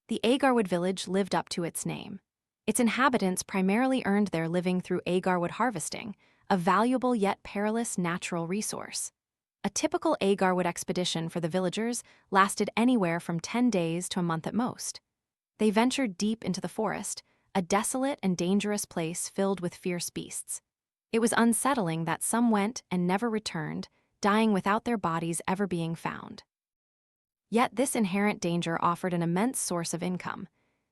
The Agarwood Village lived up to its name. Its inhabitants primarily earned their living through agarwood harvesting, a valuable yet perilous natural resource. A typical agarwood expedition for the villagers lasted anywhere from 10 days to a month at most. They ventured deep into the forest, a desolate and dangerous place filled with fierce beasts. It was unsettling that some went and never returned, dying without their bodies ever being found. Yet this inherent danger offered an immense source of income.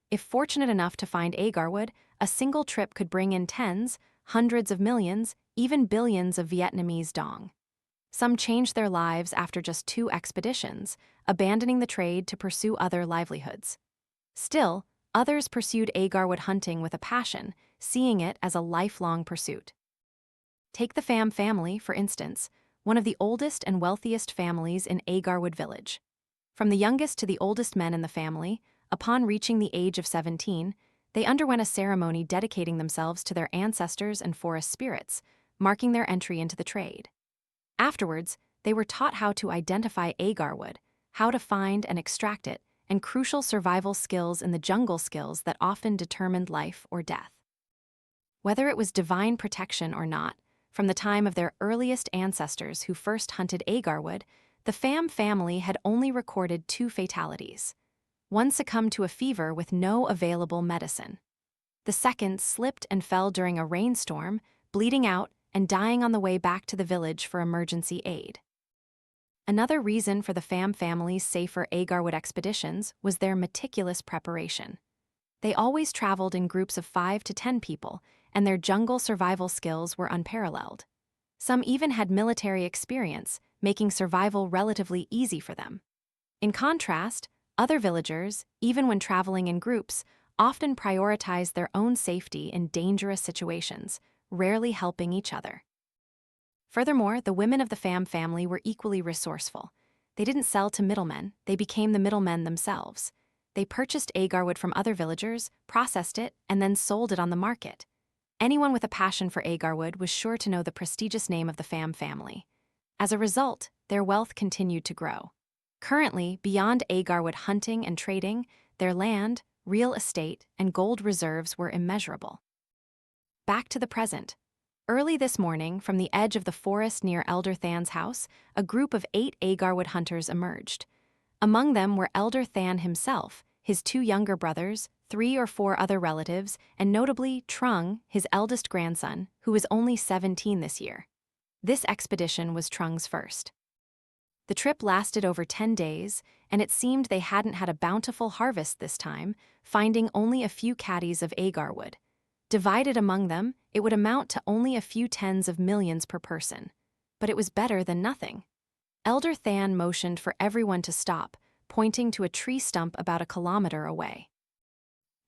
If fortunate enough to find agarwood, a single trip could bring in tens, hundreds of millions, even billions of Vietnamese dong. Some changed their lives after just 2 expeditions, abandoning the trade to pursue other livelihoods. Still, others pursued agarwood hunting with a passion, seeing it as a lifelong pursuit. Take the Pham family, for instance, one of the oldest and wealthiest families in Agarwood Village. From the youngest to the oldest men in the family, upon reaching the age of 17, they underwent a ceremony dedicating themselves to their ancestors and forest spirits, marking their entry into the trade. Afterwards, they were taught how to identify agarwood, how to find and extract it, and crucial survival skills in the jungle skills that often determined life or death. Whether it was divine protection or not, from the time of their earliest ancestors who first hunted agarwood, the Pham family had only recorded 2 fatalities. One succumbed to a fever with no available medicine. The second slipped and fell during a rainstorm, bleeding out and dying on the way back to the village for emergency aid. Another reason for the Pham family's safer agarwood expeditions was their meticulous preparation. They always traveled in groups of 5 to 10 people, and their jungle survival skills were unparalleled. Some even had military experience, making survival relatively easy for them. In contrast, other villagers, even when traveling in groups, often prioritized their own safety in dangerous situations, rarely helping each other. Furthermore, the women of the Pham family were equally resourceful. They didn't sell to middlemen, they became the middlemen themselves. They purchased agarwood from other villagers, processed it, and then sold it on the market. Anyone with a passion for agarwood was sure to know the prestigious name of the Pham family. As a result, their wealth continued to grow. Currently, beyond agarwood hunting and trading, their land, real estate, and gold reserves were immeasurable. Back to the present. Early this morning, from the edge of the forest near Elder Than's house, a group of 8 agarwood hunters emerged. Among them were Elder Thanh himself, his 2 younger brothers, 3 or 4 other relatives, and notably Trung, his eldest grandson, who was only 17 this year. This expedition was Trung's first. The trip lasted over 10 days, and it seemed they hadn't had a bountiful harvest this time, finding only a few caddies of agarwood. Divided among them, it would amount to only a few tens of millions per person. But it was better than nothing. Elder Thanh motioned for everyone to stop, pointing to a tree stump about a kilometer away.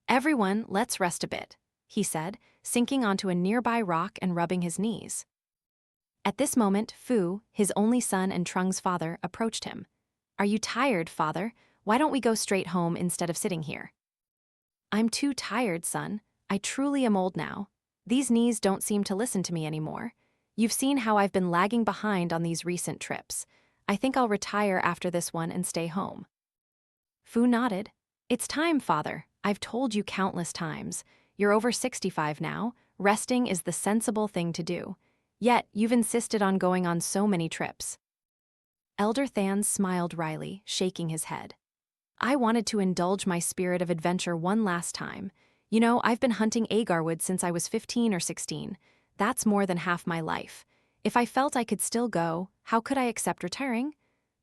"Everyone, let's rest a bit," he said, sinking onto a nearby rock and rubbing his knees. At this moment, Phu, his only son and Trung's father, approached him. "Are you tired, father? Why don't we go straight home instead of sitting here?" "I'm too tired, son. I truly am old now. These knees don't seem to listen to me anymore. You've seen how I've been lagging behind on these recent trips. I think I'll retire after this one and stay home." Phu nodded. "It's time, father. I've told you countless times. You're over 65 now. Resting is the sensible thing to do. Yet, you've insisted on going on so many trips." Elder Thanh smiled wryly, shaking his head. "I wanted to indulge my spirit of adventure one last time. You know, I've been hunting agarwood since I was 15 or 16. That's more than half my life. If I felt I could still go, how could I accept retiring?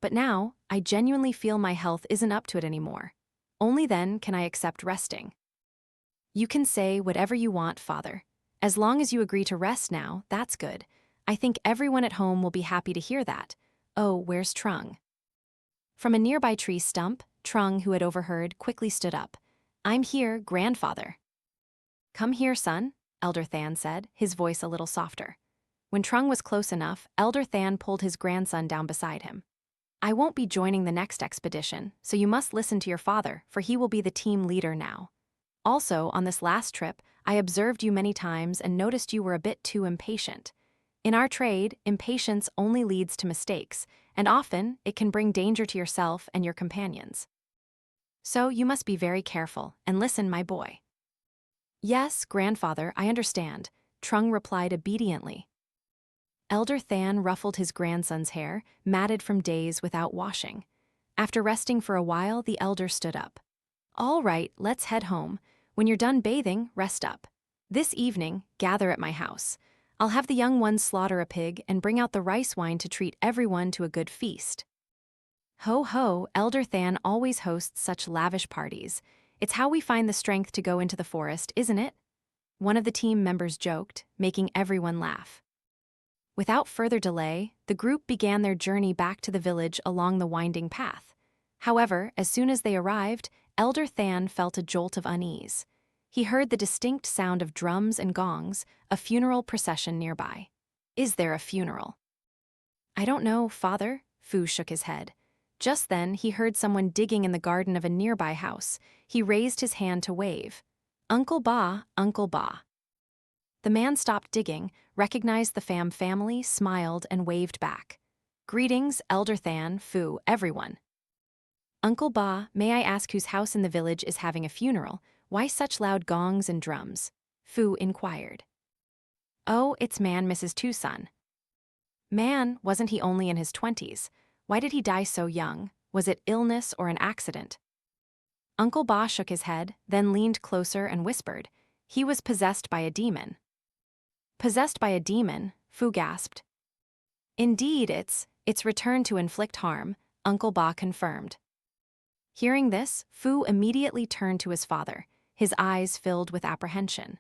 But now, I genuinely feel my health isn't up to it anymore. Only then can I accept resting." "You can say whatever you want, father. As long as you agree to rest now, that's good. I think everyone at home will be happy to hear that. Oh, where's Trung?" From a nearby tree stump, Trung, who had overheard, quickly stood up. "I'm here, grandfather." "Come here, son," Elder Thanh said, his voice a little softer. When Trung was close enough, Elder Thanh pulled his grandson down beside him. "I won't be joining the next expedition, so you must listen to your father, for he will be the team leader now. Also, on this last trip, I observed you many times and noticed you were a bit too impatient. In our trade, impatience only leads to mistakes, and often it can bring danger to yourself and your companions. So you must be very careful, and listen, my boy. Yes, grandfather, I understand, Trung replied obediently. Elder Thanh ruffled his grandson's hair, matted from days without washing. After resting for a while, the elder stood up. All right, let's head home. When you're done bathing, rest up. This evening, gather at my house. I'll have the young ones slaughter a pig and bring out the rice wine to treat everyone to a good feast. Ho ho, Elder Thanh always hosts such lavish parties. It's how we find the strength to go into the forest, isn't it? One of the team members joked, making everyone laugh. Without further delay, the group began their journey back to the village along the winding path. However, as soon as they arrived, Elder Thanh felt a jolt of unease. He heard the distinct sound of drums and gongs, a funeral procession nearby. Is there a funeral? I don't know, father, Fu shook his head. Just then, he heard someone digging in the garden of a nearby house. He raised his hand to wave. Uncle Ba, Uncle Ba. The man stopped digging, recognized the Pham family, smiled, and waved back. Greetings, Elder Thanh, Fu, everyone. Uncle Ba, may I ask whose house in the village is having a funeral? Why such loud gongs and drums? Fu inquired. Oh, it's Man Mrs. Tucson. Man, wasn't he only in his 20s? Why did he die so young? Was it illness or an accident? Uncle Ba shook his head, then leaned closer and whispered, he was possessed by a demon. Possessed by a demon, Fu gasped. Indeed, it's returned to inflict harm, Uncle Ba confirmed. Hearing this, Fu immediately turned to his father, his eyes filled with apprehension.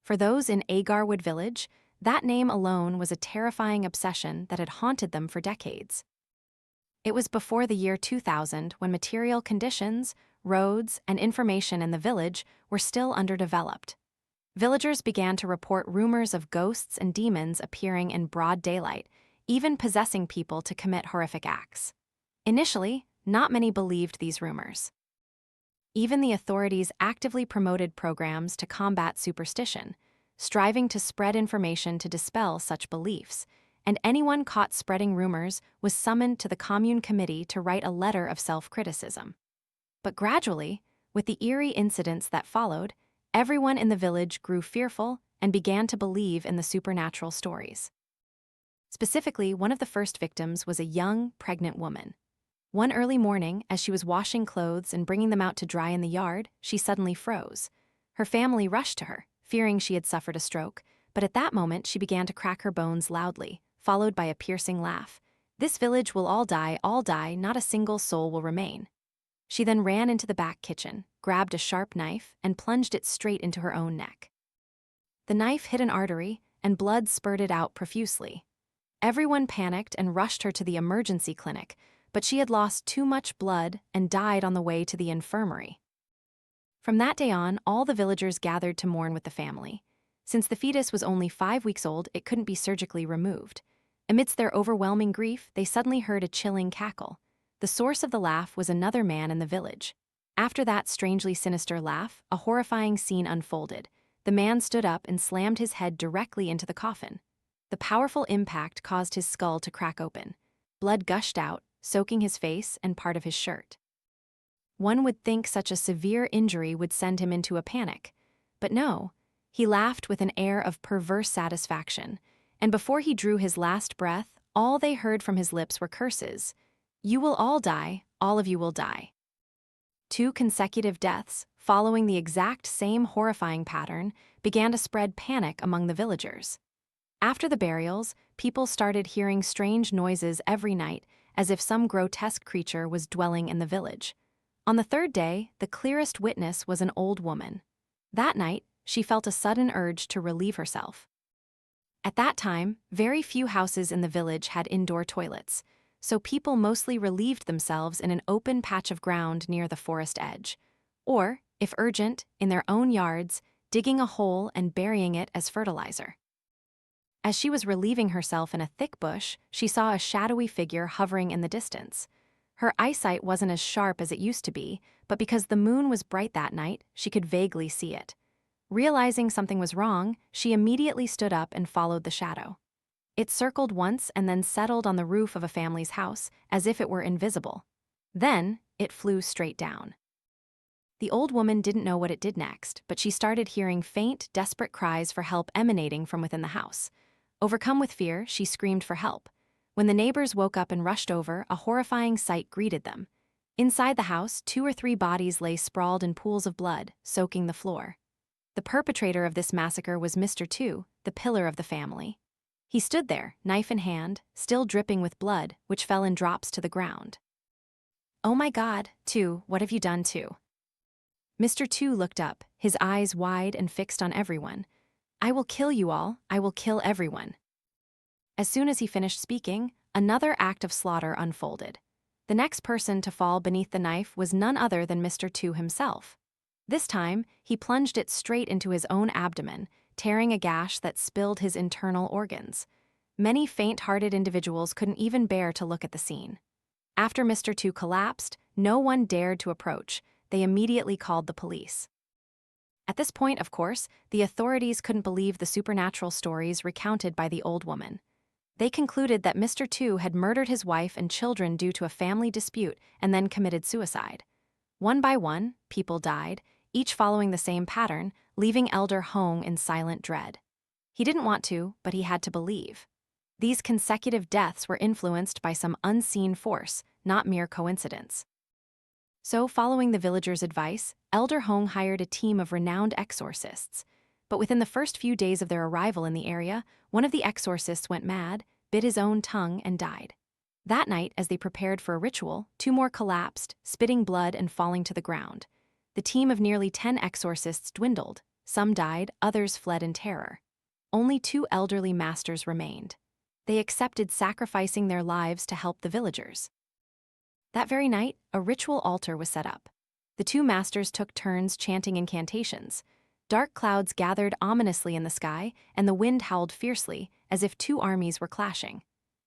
For those in Agarwood Village, that name alone was a terrifying obsession that had haunted them for decades. It was before the year 2000 when material conditions, roads, and information in the village were still underdeveloped. Villagers began to report rumors of ghosts and demons appearing in broad daylight, even possessing people to commit horrific acts. Initially, not many believed these rumors. Even the authorities actively promoted programs to combat superstition, striving to spread information to dispel such beliefs, and anyone caught spreading rumors was summoned to the commune committee to write a letter of self-criticism. But gradually, with the eerie incidents that followed, everyone in the village grew fearful and began to believe in the supernatural stories. Specifically, one of the first victims was a young, pregnant woman. One early morning, as she was washing clothes and bringing them out to dry in the yard, she suddenly froze. Her family rushed to her, fearing she had suffered a stroke, but at that moment she began to crack her bones loudly, followed by a piercing laugh. This village will all die, not a single soul will remain. She then ran into the back kitchen, grabbed a sharp knife, and plunged it straight into her own neck. The knife hit an artery, and blood spurted out profusely. Everyone panicked and rushed her to the emergency clinic, but she had lost too much blood and died on the way to the infirmary. From that day on, all the villagers gathered to mourn with the family. Since the fetus was only 5 weeks old, it couldn't be surgically removed. Amidst their overwhelming grief, they suddenly heard a chilling cackle. The source of the laugh was another man in the village. After that strangely sinister laugh, a horrifying scene unfolded. The man stood up and slammed his head directly into the coffin. The powerful impact caused his skull to crack open. Blood gushed out, soaking his face and part of his shirt. One would think such a severe injury would send him into a panic. But no, he laughed with an air of perverse satisfaction, and before he drew his last breath, all they heard from his lips were curses. You will all die, all of you will die. 2 consecutive deaths, following the exact same horrifying pattern, began to spread panic among the villagers. After the burials, people started hearing strange noises every night, as if some grotesque creature was dwelling in the village. On the 3rd day, the clearest witness was an old woman. That night, she felt a sudden urge to relieve herself. At that time, very few houses in the village had indoor toilets, so people mostly relieved themselves in an open patch of ground near the forest edge, or, if urgent, in their own yards, digging a hole and burying it as fertilizer. As she was relieving herself in a thick bush, she saw a shadowy figure hovering in the distance. Her eyesight wasn't as sharp as it used to be, but because the moon was bright that night, she could vaguely see it. Realizing something was wrong, she immediately stood up and followed the shadow. It circled once and then settled on the roof of a family's house, as if it were invisible. Then, it flew straight down. The old woman didn't know what it did next, but she started hearing faint, desperate cries for help emanating from within the house. Overcome with fear, she screamed for help. When the neighbors woke up and rushed over, a horrifying sight greeted them. Inside the house, 2 or 3 bodies lay sprawled in pools of blood, soaking the floor. The perpetrator of this massacre was Mr. Two, the pillar of the family. He stood there, knife in hand, still dripping with blood, which fell in drops to the ground. "Oh my God, Two, what have you done to?" Mr. Two looked up, his eyes wide and fixed on everyone. "I will kill you all, I will kill everyone." As soon as he finished speaking, another act of slaughter unfolded. The next person to fall beneath the knife was none other than Mr. Two himself. This time, he plunged it straight into his own abdomen, tearing a gash that spilled his internal organs. Many faint-hearted individuals couldn't even bear to look at the scene. After Mr. Two collapsed, no one dared to approach. They immediately called the police. At this point, of course, the authorities couldn't believe the supernatural stories recounted by the old woman. They concluded that Mr. Two had murdered his wife and children due to a family dispute and then committed suicide. One by one, people died, each following the same pattern, leaving Elder Hong in silent dread. He didn't want to, but he had to believe. These consecutive deaths were influenced by some unseen force, not mere coincidence. So, following the villagers' advice, Elder Hong hired a team of renowned exorcists. But within the first few days of their arrival in the area, one of the exorcists went mad, bit his own tongue, and died. That night, as they prepared for a ritual, 2 more collapsed, spitting blood and falling to the ground. The team of nearly 10 exorcists dwindled. Some died, others fled in terror. Only 2 elderly masters remained. They accepted sacrificing their lives to help the villagers. That very night, a ritual altar was set up. The 2 masters took turns chanting incantations. Dark clouds gathered ominously in the sky, and the wind howled fiercely, as if 2 armies were clashing.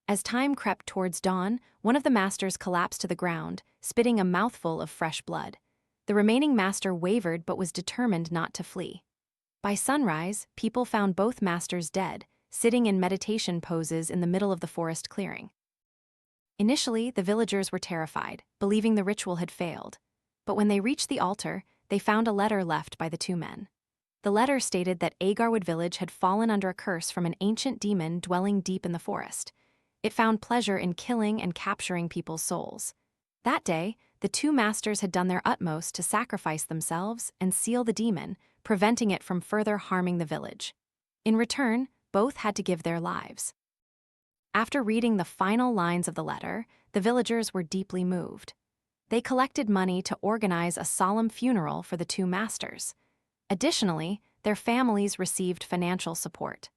As time crept towards dawn, one of the masters collapsed to the ground, spitting a mouthful of fresh blood. The remaining master wavered but was determined not to flee. By sunrise, people found both masters dead, sitting in meditation poses in the middle of the forest clearing. Initially, the villagers were terrified, believing the ritual had failed. But when they reached the altar, they found a letter left by the 2 men. The letter stated that Agarwood Village had fallen under a curse from an ancient demon dwelling deep in the forest. It found pleasure in killing and capturing people's souls. That day, the 2 masters had done their utmost to sacrifice themselves and seal the demon, preventing it from further harming the village. In return, both had to give their lives. After reading the final lines of the letter, the villagers were deeply moved. They collected money to organize a solemn funeral for the 2 masters. Additionally, their families received financial support.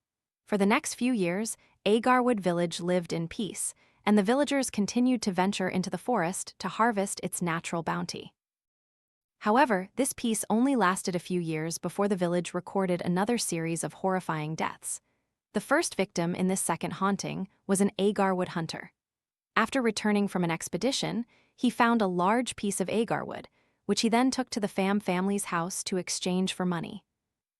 For the next few years, Agarwood Village lived in peace, and the villagers continued to venture into the forest to harvest its natural bounty. However, this peace only lasted a few years before the village recorded another series of horrifying deaths. The first victim in this second haunting was an Agarwood hunter. After returning from an expedition, he found a large piece of Agarwood, which he then took to the Pham family's house to exchange for money.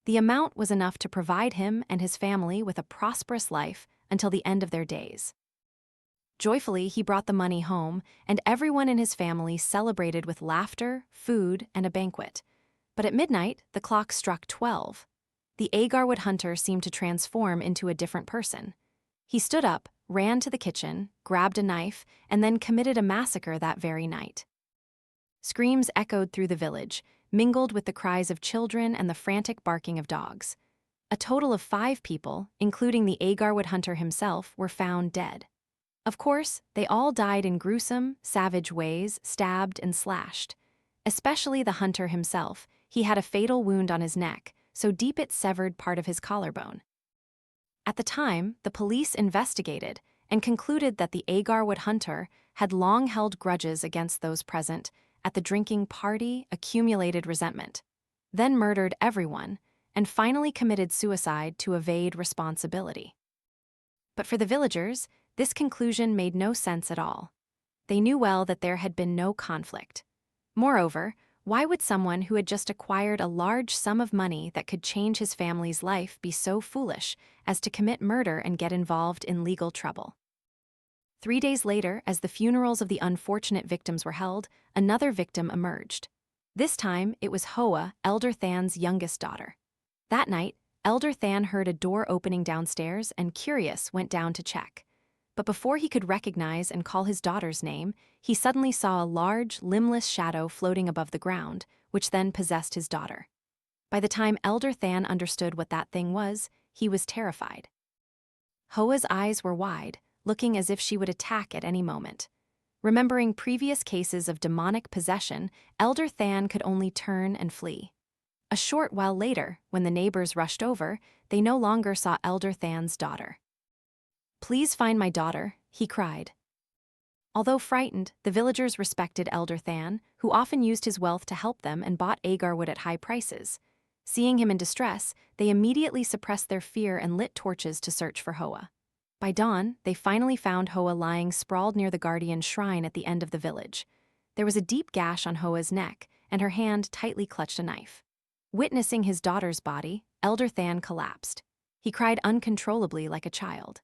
The amount was enough to provide him and his family with a prosperous life until the end of their days. Joyfully, he brought the money home, and everyone in his family celebrated with laughter, food, and a banquet. But at midnight, the clock struck 12. The Agarwood hunter seemed to transform into a different person. He stood up, ran to the kitchen, grabbed a knife, and then committed a massacre that very night. Screams echoed through the village, mingled with the cries of children and the frantic barking of dogs. A total of 5 people, including the Agarwood hunter himself, were found dead. Of course, they all died in gruesome, savage ways, stabbed and slashed. Especially the hunter himself. He had a fatal wound on his neck, so deep it severed part of his collarbone. At the time, the police investigated and concluded that the Agarwood hunter had long held grudges against those present. At the drinking party, accumulated resentment, then murdered everyone, and finally committed suicide to evade responsibility. But for the villagers, this conclusion made no sense at all. They knew well that there had been no conflict. Moreover, why would someone who had just acquired a large sum of money that could change his family's life be so foolish as to commit murder and get involved in legal trouble? 3 days later, as the funerals of the unfortunate victims were held, another victim emerged. This time, it was Hoa, Elder Than's youngest daughter. That night, Elder Than heard a door opening downstairs and, curious, went down to check. But before he could recognize and call his daughter's name, he suddenly saw a large, limbless shadow floating above the ground, which then possessed his daughter. By the time Elder Than understood what that thing was, he was terrified. Hoa's eyes were wide, looking as if she would attack at any moment. Remembering previous cases of demonic possession, Elder Than could only turn and flee. A short while later, when the neighbors rushed over, they no longer saw Elder Than's daughter. "Please find my daughter," he cried. Although frightened, the villagers respected Elder Than, who often used his wealth to help them and bought Agarwood at high prices. Seeing him in distress, they immediately suppressed their fear and lit torches to search for Hoa. By dawn, they finally found Hoa lying sprawled near the guardian shrine at the end of the village. There was a deep gash on Hoa's neck, and her hand tightly clutched a knife. Witnessing his daughter's body, Elder Than collapsed. He cried uncontrollably like a child.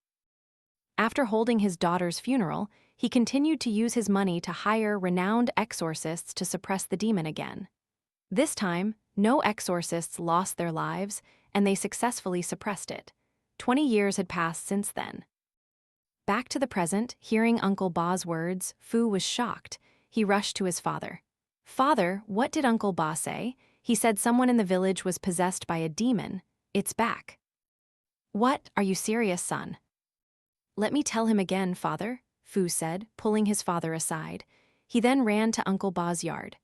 After holding his daughter's funeral, he continued to use his money to hire renowned exorcists to suppress the demon again. This time, no exorcists lost their lives, and they successfully suppressed it. 20 years had passed since then. Back to the present, hearing Uncle Ba's words, Fu was shocked. He rushed to his father. "Father, what did Uncle Ba say? He said someone in the village was possessed by a demon. It's back." "What? Are you serious, son?" "Let me tell him again, father," Fu said, pulling his father aside. He then ran to Uncle Ba's yard.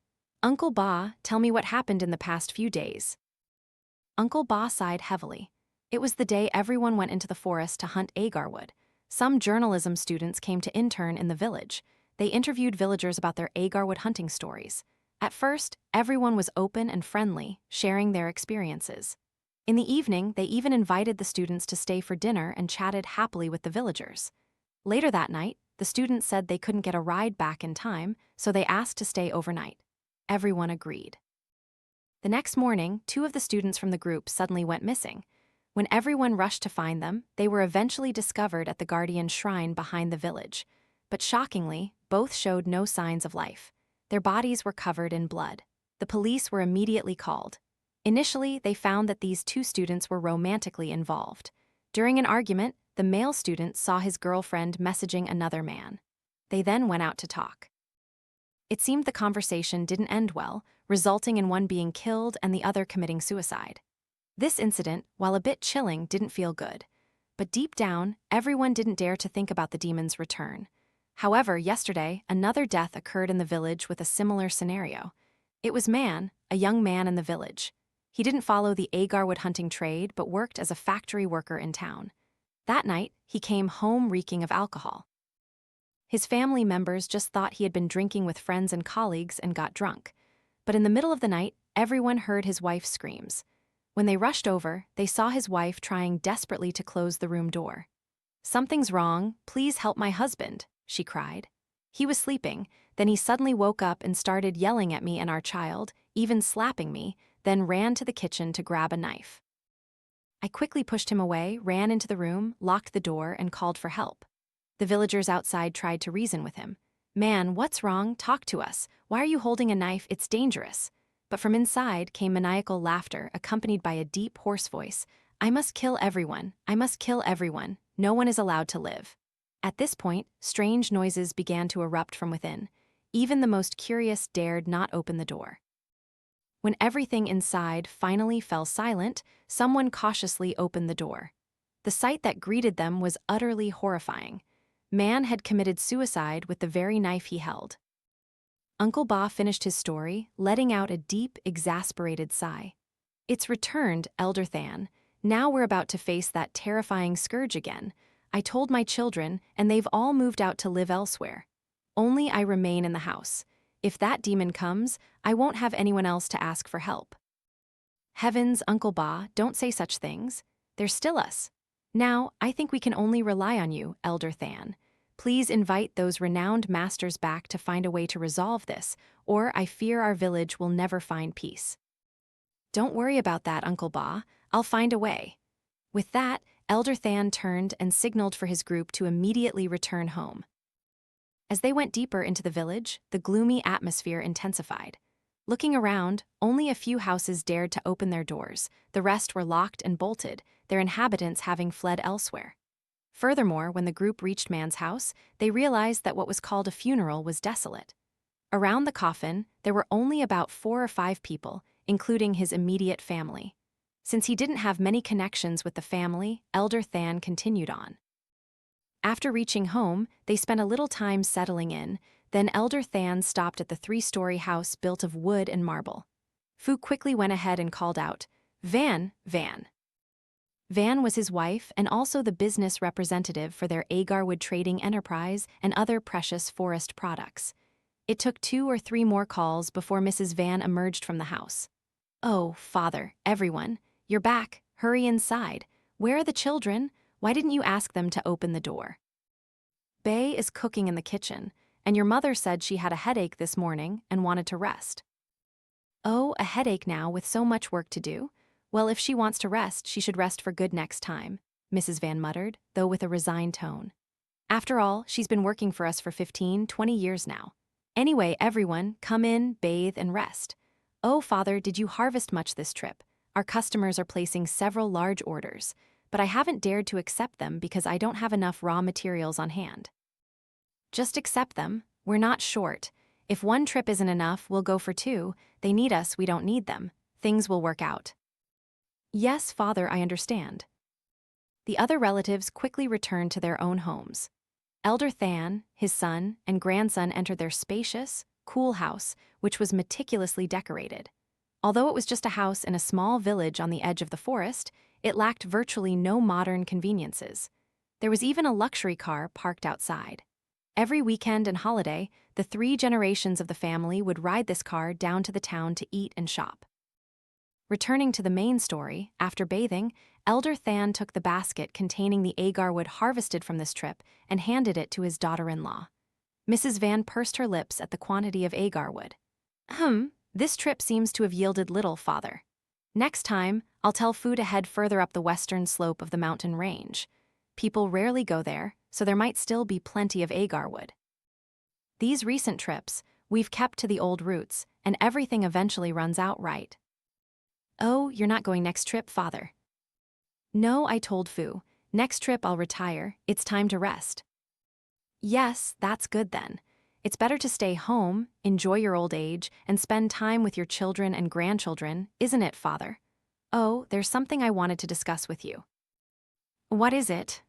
"Uncle Ba, tell me what happened in the past few days." Uncle Ba sighed heavily. It was the day everyone went into the forest to hunt Agarwood. Some journalism students came to intern in the village. They interviewed villagers about their Agarwood hunting stories. At first, everyone was open and friendly, sharing their experiences. In the evening, they even invited the students to stay for dinner and chatted happily with the villagers. Later that night, the students said they couldn't get a ride back in time, so they asked to stay overnight. Everyone agreed. The next morning, 2 of the students from the group suddenly went missing. When everyone rushed to find them, they were eventually discovered at the guardian shrine behind the village. But shockingly, both showed no signs of life. Their bodies were covered in blood. The police were immediately called. Initially, they found that these 2 students were romantically involved. During an argument, the male student saw his girlfriend messaging another man. They then went out to talk. It seemed the conversation didn't end well, resulting in one being killed and the other committing suicide. This incident, while a bit chilling, didn't feel good. But deep down, everyone didn't dare to think about the demon's return. However, yesterday, another death occurred in the village with a similar scenario. It was Man, a young man in the village. He didn't follow the Agarwood hunting trade but worked as a factory worker in town. That night, he came home reeking of alcohol. His family members just thought he had been drinking with friends and colleagues and got drunk. But in the middle of the night, everyone heard his wife's screams. When they rushed over, they saw his wife trying desperately to close the room door. "Something's wrong, please help my husband," she cried. He was sleeping, then he suddenly woke up and started yelling at me and our child, even slapping me, then ran to the kitchen to grab a knife. I quickly pushed him away, ran into the room, locked the door, and called for help. The villagers outside tried to reason with him. "Man, what's wrong? Talk to us. Why are you holding a knife? It's dangerous." But from inside came maniacal laughter accompanied by a deep, hoarse voice. "I must kill everyone. I must kill everyone. No one is allowed to live." At this point, strange noises began to erupt from within. Even the most curious dared not open the door. When everything inside finally fell silent, someone cautiously opened the door. The sight that greeted them was utterly horrifying. Man had committed suicide with the very knife he held. Uncle Ba finished his story, letting out a deep, exasperated sigh. "It's returned, Elder Than. Now we're about to face that terrifying scourge again. I told my children, and they've all moved out to live elsewhere. Only I remain in the house. If that demon comes, I won't have anyone else to ask for help." "Heavens, Uncle Ba, don't say such things. There's still us. Now, I think we can only rely on you, Elder Than. Please invite those renowned masters back to find a way to resolve this, or I fear our village will never find peace." "Don't worry about that, Uncle Ba. I'll find a way." With that, Elder Than turned and signaled for his group to immediately return home. As they went deeper into the village, the gloomy atmosphere intensified. Looking around, only a few houses dared to open their doors, the rest were locked and bolted, their inhabitants having fled elsewhere. Furthermore, when the group reached Man's house, they realized that what was called a funeral was desolate. Around the coffin, there were only about 4 or 5 people, including his immediate family. Since he didn't have many connections with the family, Elder Thanh continued on. After reaching home, they spent a little time settling in, then Elder Thanh stopped at the 3-story house built of wood and marble. Fu quickly went ahead and called out, "Van, Van." Van was his wife and also the business representative for their Agarwood trading enterprise and other precious forest products. It took 2 or 3 more calls before Mrs. Van emerged from the house. "Oh, Father, everyone, you're back. Hurry inside. Where are the children? Why didn't you ask them to open the door?" "Bae is cooking in the kitchen, and your mother said she had a headache this morning and wanted to rest." "Oh, a headache now with so much work to do? Well, if she wants to rest, she should rest for good next time," Mrs. Van muttered, though with a resigned tone. "After all, she's been working for us for 15, 20 years now. Anyway, everyone, come in, bathe, and rest. Oh, Father, did you harvest much this trip? Our customers are placing several large orders, but I haven't dared to accept them because I don't have enough raw materials on hand." "Just accept them. We're not short. If 1 trip isn't enough, we'll go for 2. They need us, we don't need them. Things will work out." "Yes, Father, I understand." The other relatives quickly returned to their own homes. Elder Thanh, his son, and grandson entered their spacious, cool house, which was meticulously decorated. Although it was just a house in a small village on the edge of the forest, it lacked virtually no modern conveniences. There was even a luxury car parked outside. Every weekend and holiday, the 3 generations of the family would ride this car down to the town to eat and shop. Returning to the main story, after bathing, Elder Thanh took the basket containing the agarwood harvested from this trip and handed it to his daughter-in-law. Mrs. Van pursed her lips at the quantity of agarwood. This trip seems to have yielded little, Father. Next time, I'll tell Fu to head further up the western slope of the mountain range. People rarely go there, so there might still be plenty of agarwood. These recent trips, we've kept to the old routes, and everything eventually runs out right." "Oh, you're not going next trip, Father?" "No, I told Fu. Next trip I'll retire. It's time to rest." "Yes, that's good then. It's better to stay home, enjoy your old age, and spend time with your children and grandchildren, isn't it, Father? Oh, there's something I wanted to discuss with you." "What is it?"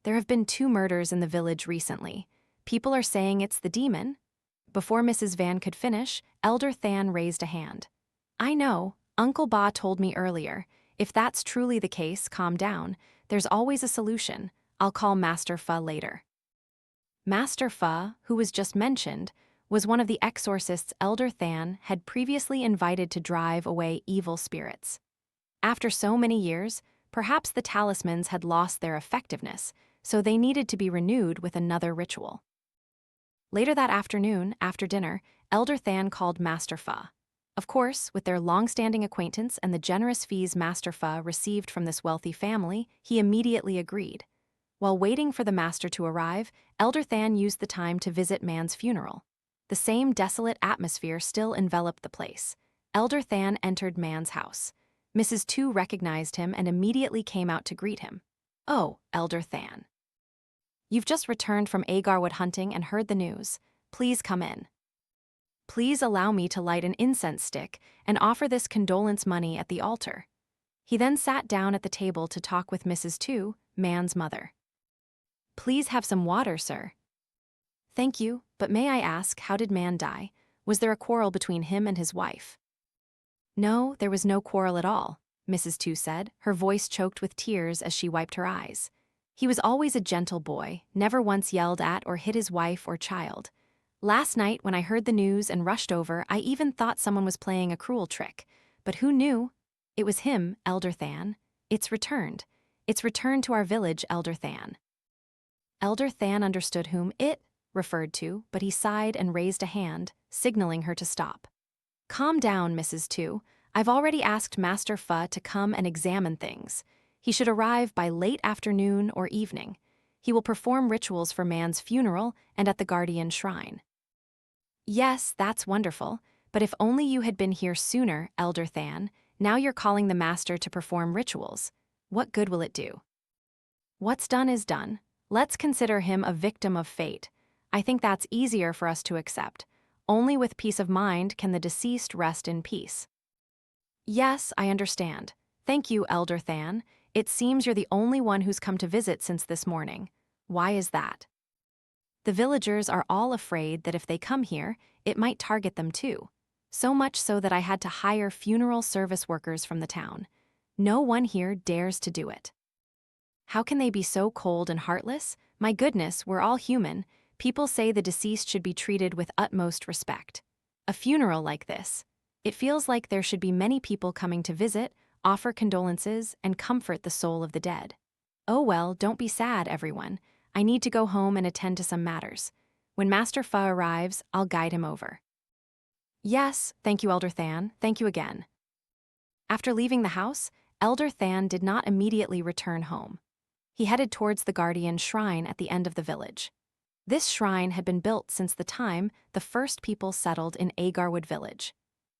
"There have been 2 murders in the village recently. People are saying it's the demon." Before Mrs. Van could finish, Elder Thanh raised a hand. "I know. Uncle Ba told me earlier. If that's truly the case, calm down. There's always a solution. I'll call Master Pha later." Master Pha, who was just mentioned, was one of the exorcists Elder Thanh had previously invited to drive away evil spirits. After so many years, perhaps the talismans had lost their effectiveness, so they needed to be renewed with another ritual. Later that afternoon, after dinner, Elder Thanh called Master Pha. Of course, with their long-standing acquaintance and the generous fees Master Pha received from this wealthy family, he immediately agreed. While waiting for the master to arrive, Elder Thanh used the time to visit Man's funeral. The same desolate atmosphere still enveloped the place. Elder Thanh entered Man's house. Mrs. Tu recognized him and immediately came out to greet him. "Oh, Elder Thanh. You've just returned from Agarwood hunting and heard the news. Please come in. Please allow me to light an incense stick and offer this condolence money at the altar." He then sat down at the table to talk with Mrs. Tu, Man's mother. "Please have some water, sir." "Thank you, but may I ask, how did Man die? Was there a quarrel between him and his wife?" "No, there was no quarrel at all," Mrs. Tu said, her voice choked with tears as she wiped her eyes. "He was always a gentle boy, never once yelled at or hit his wife or child. Last night, when I heard the news and rushed over, I even thought someone was playing a cruel trick. But who knew? It was him, Elder Thanh. It's returned. It's returned to our village, Elder Thanh." Elder Thanh understood whom "it" referred to, but he sighed and raised a hand, signaling her to stop. "Calm down, Mrs. Tu. I've already asked Master Pha to come and examine things. He should arrive by late afternoon or evening. He will perform rituals for Man's funeral and at the guardian shrine." "Yes, that's wonderful, But if only you had been here sooner, Elder Thanh. Now you're calling the master to perform rituals. What good will it do? What's done is done. Let's consider him a victim of fate. I think that's easier for us to accept. Only with peace of mind can the deceased rest in peace. Yes, I understand. Thank you, Elder Thanh. It seems you're the only one who's come to visit since this morning. Why is that? The villagers are all afraid that if they come here, it might target them too. So much so that I had to hire funeral service workers from the town. No one here dares to do it. How can they be so cold and heartless? My goodness, we're all human. People say the deceased should be treated with utmost respect. A funeral like this, it feels like there should be many people coming to visit, offer condolences, and comfort the soul of the dead. Oh well, don't be sad, everyone. I need to go home and attend to some matters. When Master Pha arrives, I'll guide him over. Yes, thank you, Elder Thanh. Thank you again. After leaving the house, Elder Thanh did not immediately return home. He headed towards the guardian shrine at the end of the village. This shrine had been built since the time the first people settled in Agarwood Village.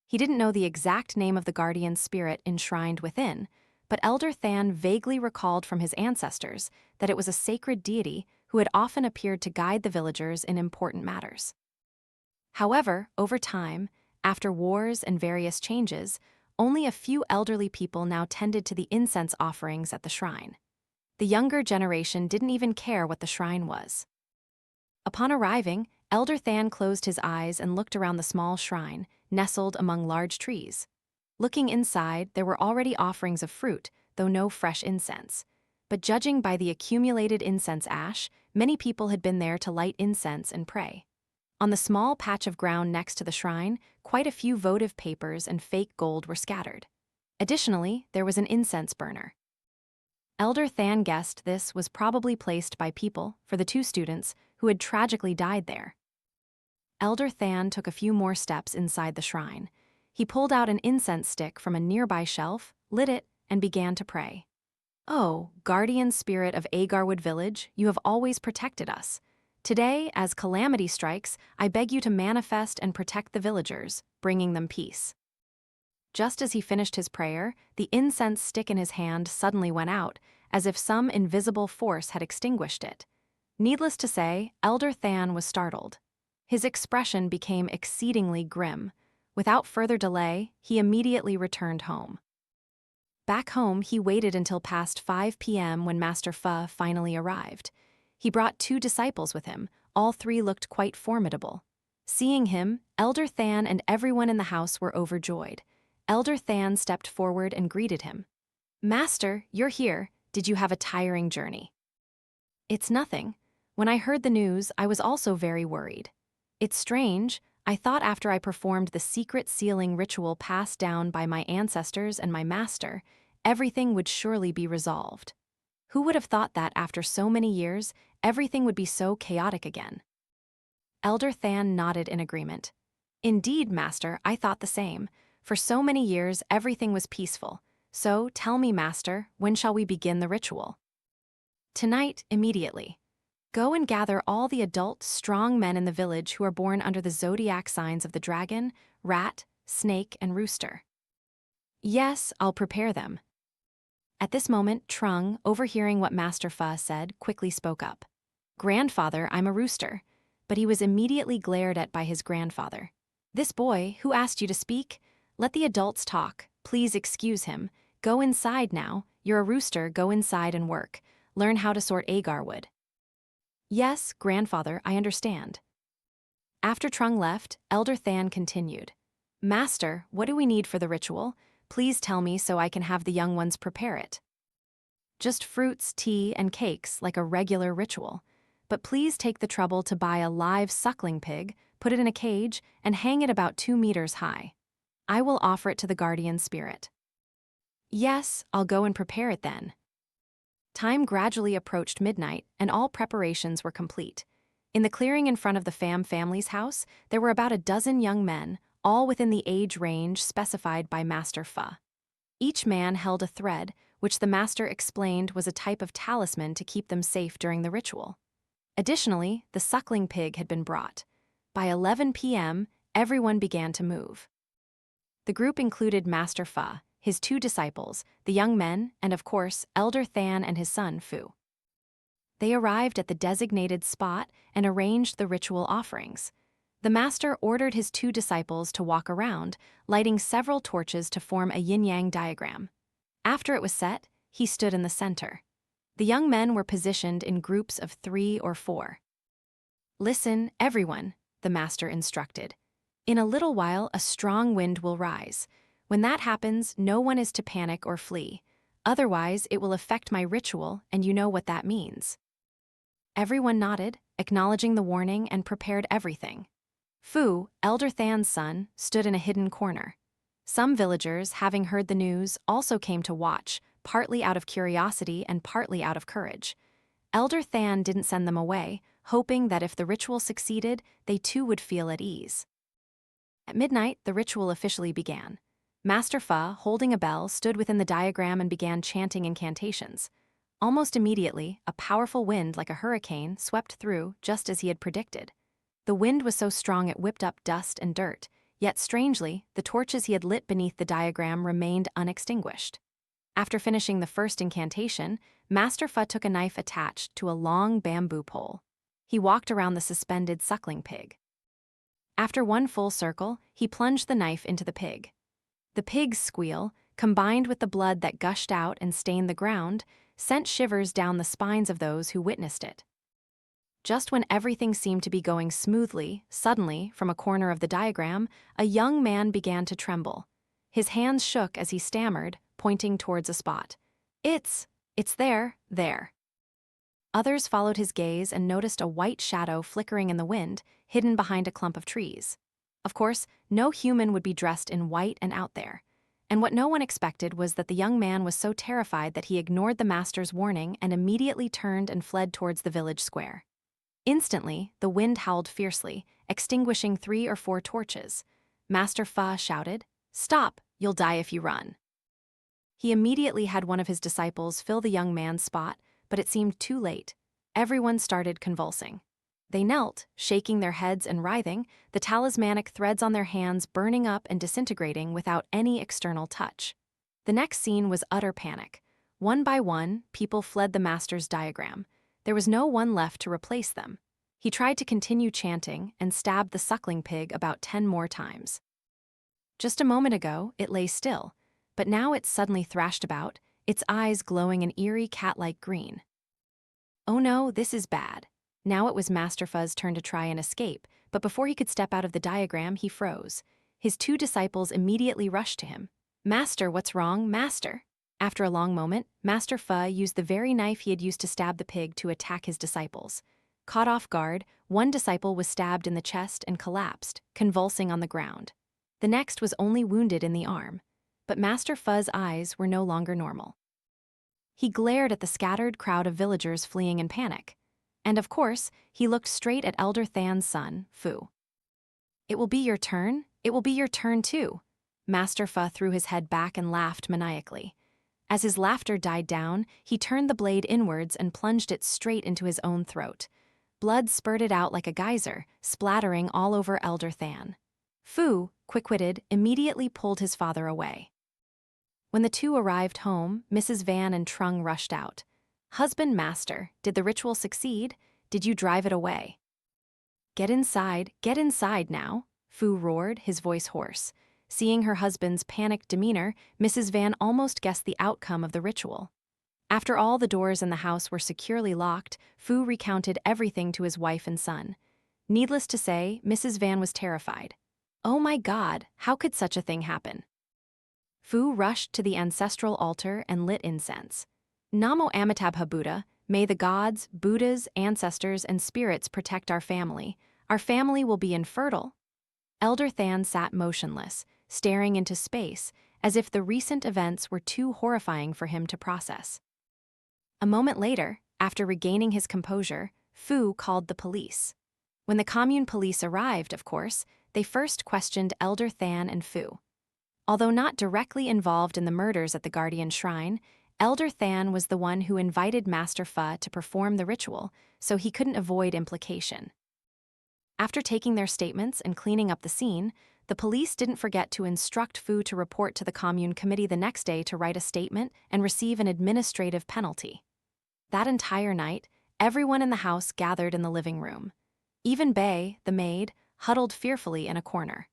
He didn't know the exact name of the guardian spirit enshrined within, but Elder Thanh vaguely recalled from his ancestors that it was a sacred deity who had often appeared to guide the villagers in important matters. However, over time, after wars and various changes, only a few elderly people now tended to the incense offerings at the shrine. The younger generation didn't even care what the shrine was. Upon arriving, Elder Thanh closed his eyes and looked around the small shrine, nestled among large trees. Looking inside, there were already offerings of fruit, though no fresh incense. But judging by the accumulated incense ash, many people had been there to light incense and pray. On the small patch of ground next to the shrine, quite a few votive papers and fake gold were scattered. Additionally, there was an incense burner. Elder Thanh guessed this was probably placed by people for the two students who had tragically died there. Elder Thanh took a few more steps inside the shrine. He pulled out an incense stick from a nearby shelf, lit it, and began to pray. Oh, guardian spirit of Agarwood Village, you have always protected us. Today, as calamity strikes, I beg you to manifest and protect the villagers, bringing them peace. Just as he finished his prayer, the incense stick in his hand suddenly went out, as if some invisible force had extinguished it. Needless to say, Elder Thanh was startled. His expression became exceedingly grim. Without further delay, he immediately returned home. Back home, he waited until past 5 p.m. when Master Pha finally arrived. He brought 2 disciples with him. All 3 looked quite formidable. Seeing him, Elder Thanh and everyone in the house were overjoyed. Elder Thanh stepped forward and greeted him. Master, you're here. Did you have a tiring journey? It's nothing. When I heard the news, I was also very worried. It's strange. I thought after I performed the secret sealing ritual passed down by my ancestors and my master, everything would surely be resolved. Who would have thought that after so many years, everything would be so chaotic again? Elder Thanh nodded in agreement. Indeed, Master, I thought the same. For so many years, everything was peaceful. So, tell me, Master, when shall we begin the ritual? Tonight, immediately. Go and gather all the adult, strong men in the village who are born under the zodiac signs of the dragon, rat, snake, and rooster. Yes, I'll prepare them. At this moment, Trung, overhearing what Master Pha said, quickly spoke up. Grandfather, I'm a rooster. But he was immediately glared at by his grandfather. This boy, who asked you to speak? Let the adults talk. Please excuse him. Go inside now. You're a rooster, go inside and work. Learn how to sort agarwood. Yes, grandfather, I understand. After Trung left, Elder Thanh continued. Master, what do we need for the ritual? Please tell me so I can have the young ones prepare it. Just fruits, tea, and cakes like a regular ritual. But please take the trouble to buy a live suckling pig, put it in a cage, and hang it about 2 meters high. I will offer it to the guardian spirit. Yes, I'll go and prepare it then. Time gradually approached midnight, and all preparations were complete. In the clearing in front of the Pham family's house, there were about a dozen young men, all within the age range specified by Master Pha. Each man held a thread, which the master explained was a type of talisman to keep them safe during the ritual. Additionally, the suckling pig had been brought. By 11 p.m., everyone began to move. The group included Master Pha, his 2 disciples, the young men, and of course, Elder Thanh and his son Phu. They arrived at the designated spot and arranged the ritual offerings. The master ordered his 2 disciples to walk around, lighting several torches to form a yin-yang diagram. After it was set, he stood in the center. The young men were positioned in groups of 3 or 4. "Listen, everyone," the master instructed. "In a little while, a strong wind will rise. When that happens, no one is to panic or flee. Otherwise, it will affect my ritual, and you know what that means." Everyone nodded, acknowledging the warning, and prepared everything. Phu, Elder Than's son, stood in a hidden corner. Some villagers, having heard the news, also came to watch, partly out of curiosity and partly out of courage. Elder Thanh didn't send them away, hoping that if the ritual succeeded, they too would feel at ease. At midnight, the ritual officially began. Master Pha, holding a bell, stood within the diagram and began chanting incantations. Almost immediately, a powerful wind like a hurricane swept through, just as he had predicted. The wind was so strong it whipped up dust and dirt, yet strangely, the torches he had lit beneath the diagram remained unextinguished. After finishing the first incantation, Master Pha took a knife attached to a long bamboo pole. He walked around the suspended suckling pig. After one full circle, he plunged the knife into the pig. The pig's squeal, combined with the blood that gushed out and stained the ground, sent shivers down the spines of those who witnessed it. Just when everything seemed to be going smoothly, suddenly, from a corner of the diagram, a young man began to tremble. His hands shook as he stammered, pointing towards a spot. It's there. Others followed his gaze and noticed a white shadow flickering in the wind, hidden behind a clump of trees. Of course, no human would be dressed in white and out there. And what no one expected was that the young man was so terrified that he ignored the master's warning and immediately turned and fled towards the village square. Instantly, the wind howled fiercely, extinguishing 3 or 4 torches. Master Pha shouted, "Stop, you'll die if you run." He immediately had one of his disciples fill the young man's spot, but it seemed too late. Everyone started convulsing. They knelt, shaking their heads and writhing, the talismanic threads on their hands burning up and disintegrating without any external touch. The next scene was utter panic. One by one, people fled the master's diagram. There was no one left to replace them. He tried to continue chanting and stabbed the suckling pig about 10 more times. Just a moment ago, it lay still, but now it suddenly thrashed about, its eyes glowing an eerie cat-like green. Oh no, this is bad. Now it was Master Pha's turn to try and escape, but before he could step out of the diagram, he froze. His 2 disciples immediately rushed to him. "Master, what's wrong, Master?" After a long moment, Master Pha used the very knife he had used to stab the pig to attack his disciples. Caught off guard, one disciple was stabbed in the chest and collapsed, convulsing on the ground. The next was only wounded in the arm. But Master Pha's eyes were no longer normal. He glared at the scattered crowd of villagers fleeing in panic. And of course, he looked straight at Elder Than's son, Phu. "It will be your turn. It will be your turn too." Master Pha threw his head back and laughed maniacally. As his laughter died down, he turned the blade inwards and plunged it straight into his own throat. Blood spurted out like a geyser, splattering all over Elder Thanh. Phu, quick-witted, immediately pulled his father away. When the 2 arrived home, Mrs. Van and Trung rushed out. "Husband, Master, did the ritual succeed? Did you drive it away?" Get inside now," Phu roared, his voice hoarse. Seeing her husband's panicked demeanor, Mrs. Van almost guessed the outcome of the ritual. After all the doors in the house were securely locked, Phu recounted everything to his wife and son. Needless to say, Mrs. Van was terrified. Oh my God, how could such a thing happen? Phu rushed to the ancestral altar and lit incense. "Namo Amitabha Buddha, may the gods, Buddhas, ancestors, and spirits protect our family. Our family will be infertile." Elder Thanh sat motionless, staring into space, as if the recent events were too horrifying for him to process. A moment later, after regaining his composure, Phu called the police. When the commune police arrived, of course, they first questioned Elder Thanh and Phu. Although not directly involved in the murders at the Guardian Shrine, Elder Thanh was the one who invited Master Pha to perform the ritual, so he couldn't avoid implication. After taking their statements and cleaning up the scene, the police didn't forget to instruct Fu to report to the commune committee the next day to write a statement and receive an administrative penalty. That entire night, everyone in the house gathered in the living room. Even Bei, the maid, huddled fearfully in a corner.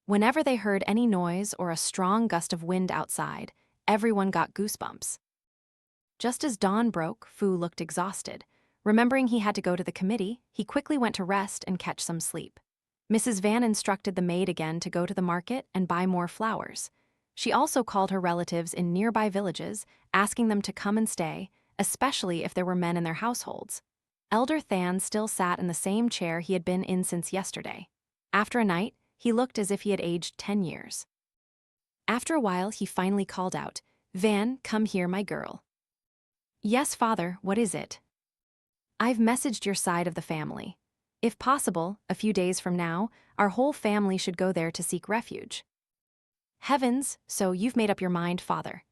Whenever they heard any noise or a strong gust of wind outside, everyone got goosebumps. Just as dawn broke, Fu looked exhausted. Remembering he had to go to the committee, he quickly went to rest and catch some sleep. Mrs. Van instructed the maid again to go to the market and buy more flowers. She also called her relatives in nearby villages, asking them to come and stay, especially if there were men in their households. Elder Thanh still sat in the same chair he had been in since yesterday. After a night, he looked as if he had aged 10 years. After a while, he finally called out, "Van, come here, my girl." "Yes, father, what is it?" "I've messaged your side of the family. If possible, a few days from now, our whole family should go there to seek refuge." "Heavens, so you've made up your mind, father."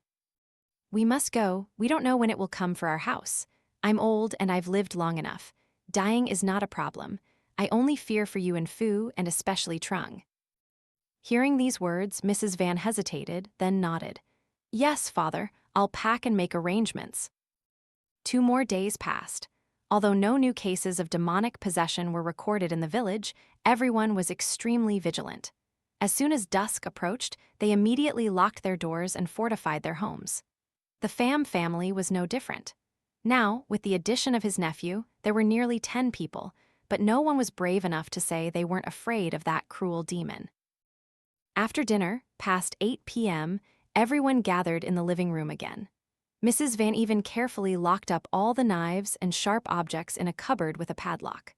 "We must go. We don't know when it will come for our house. I'm old and I've lived long enough. Dying is not a problem. I only fear for you and Fu, and especially Trung." Hearing these words, Mrs. Van hesitated, then nodded. "Yes, father, I'll pack and make arrangements." 2 more days passed. Although no new cases of demonic possession were recorded in the village, everyone was extremely vigilant. As soon as dusk approached, they immediately locked their doors and fortified their homes. The Pham family was no different. Now, with the addition of his nephew, there were nearly 10 people, but no one was brave enough to say they weren't afraid of that cruel demon. After dinner, past 8 p.m., everyone gathered in the living room again. Mrs. Van even carefully locked up all the knives and sharp objects in a cupboard with a padlock.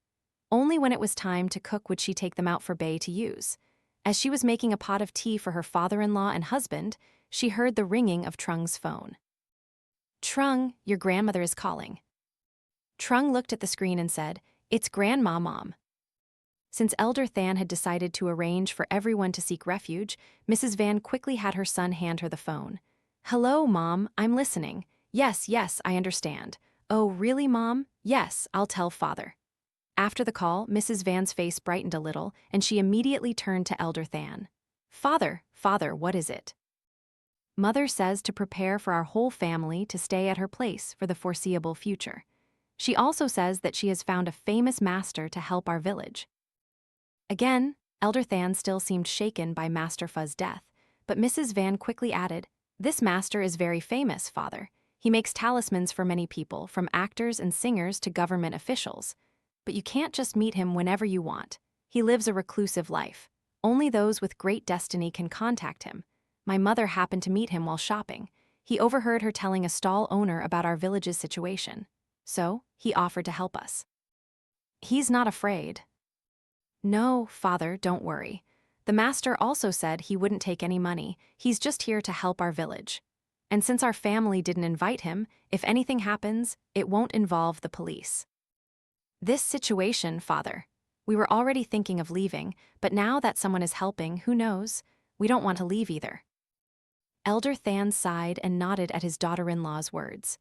Only when it was time to cook would she take them out for Bei to use. As she was making a pot of tea for her father-in-law and husband, she heard the ringing of Trung's phone. "Trung, your grandmother is calling." Trung looked at the screen and said, "It's Grandma, Mom." Since Elder Thanh had decided to arrange for everyone to seek refuge, Mrs. Van quickly had her son hand her the phone. "Hello, Mom, I'm listening. Yes, I understand. Oh, really, Mom? Yes, I'll tell Father." After the call, Mrs. Van's face brightened a little, and she immediately turned to Elder Thanh. Father, what is it?" "Mother says to prepare for our whole family to stay at her place for the foreseeable future. She also says that she has found a famous master to help our village." Again, Elder Thanh still seemed shaken by Master Fu's death, but Mrs. Van quickly added, "This master is very famous, Father. He makes talismans for many people, from actors and singers to government officials. But you can't just meet him whenever you want. He lives a reclusive life. Only those with great destiny can contact him. My mother happened to meet him while shopping. He overheard her telling a stall owner about our village's situation. So, he offered to help us." "He's not afraid." "No, Father, don't worry. The master also said he wouldn't take any money. He's just here to help our village. And since our family didn't invite him, if anything happens, it won't involve the police." "This situation, Father. We were already thinking of leaving, but now that someone is helping, who knows? We don't want to leave either." Elder Thanh sighed and nodded at his daughter-in-law's words.